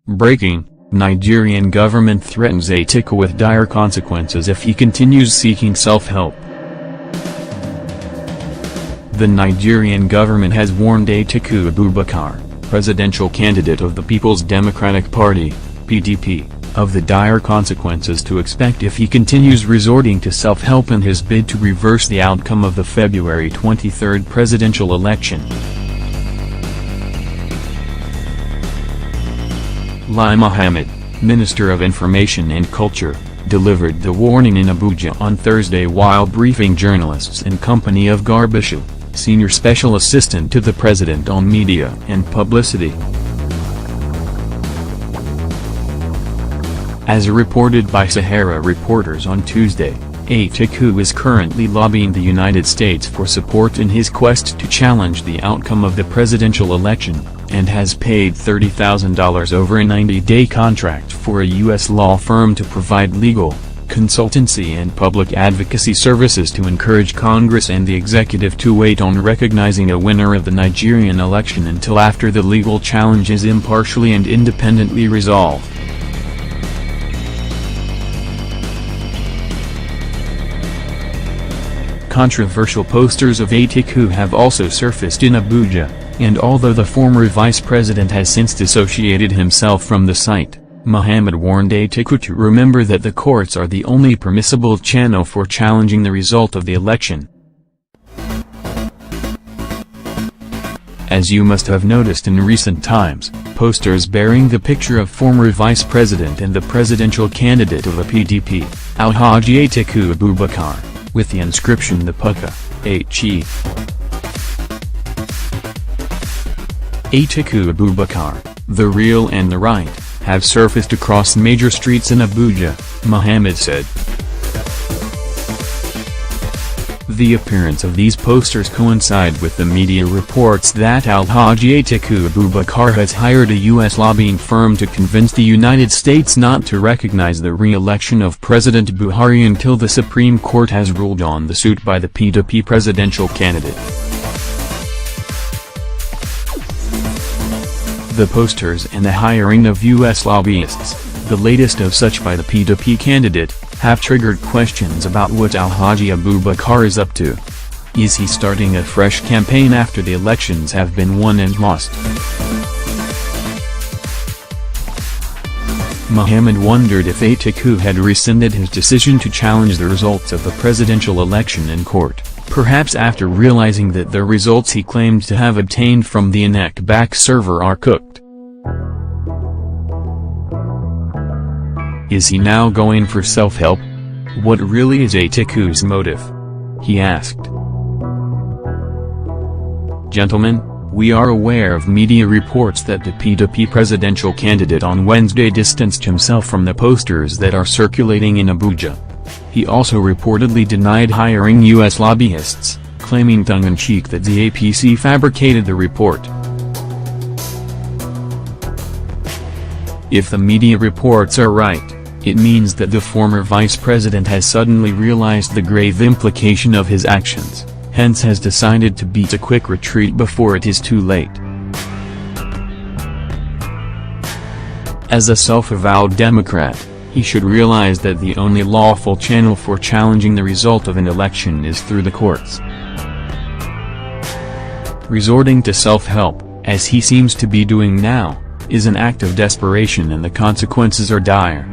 Breaking: Nigerian government threatens Atiku with dire consequences if he continues seeking self-help. The Nigerian government has warned Atiku Abubakar, presidential candidate of the People's Democratic Party (PDP), of the dire consequences to expect if he continues resorting to self-help in his bid to reverse the outcome of the February 23 presidential election. Lai Mohammed, Minister of Information and Culture, delivered the warning in Abuja on Thursday while briefing journalists in company of Garbishu, Senior Special Assistant to the President on Media and Publicity. As reported by Sahara reporters on Tuesday, Atiku is currently lobbying the United States for support in his quest to challenge the outcome of the presidential election, and has paid $30,000 over a 90-day contract for a U.S. law firm to provide legal, consultancy and public advocacy services to encourage Congress and the executive to wait on recognizing a winner of the Nigerian election until after the legal challenge is impartially and independently resolved. Controversial posters of Atiku have also surfaced in Abuja, and although the former vice president has since dissociated himself from the site, Mohammed warned Atiku to remember that the courts are the only permissible channel for challenging the result of the election. As you must have noticed in recent times, posters bearing the picture of former vice president and the presidential candidate of a PDP, Alhaji Atiku Abubakar, with the inscription "The Puka, H.E. Atiku Abubakar, the real and the right," have surfaced across major streets in Abuja, Mohammed said. The appearance of these posters coincide with the media reports that Alhaji Atiku Abubakar has hired a U.S. lobbying firm to convince the United States not to recognize the re-election of President Buhari until the Supreme Court has ruled on the suit by the PDP presidential candidate. The posters and the hiring of U.S. lobbyists, the latest of such by the PDP candidate, have triggered questions about what Alhaji Abubakar is up to. Is he starting a fresh campaign after the elections have been won and lost? Mohammed wondered if Atiku had rescinded his decision to challenge the results of the presidential election in court, perhaps after realizing that the results he claimed to have obtained from the INEC-backed server are cooked. Is he now going for self-help? What really is Atiku's motive? He asked. Gentlemen, we are aware of media reports that the PDP presidential candidate on Wednesday distanced himself from the posters that are circulating in Abuja. He also reportedly denied hiring U.S. lobbyists, claiming tongue-in-cheek that the APC fabricated the report. If the media reports are right, it means that the former vice president has suddenly realized the grave implication of his actions, hence has decided to beat a quick retreat before it is too late. As a self-avowed Democrat, he should realize that the only lawful channel for challenging the result of an election is through the courts. Resorting to self-help, as he seems to be doing now, is an act of desperation and the consequences are dire.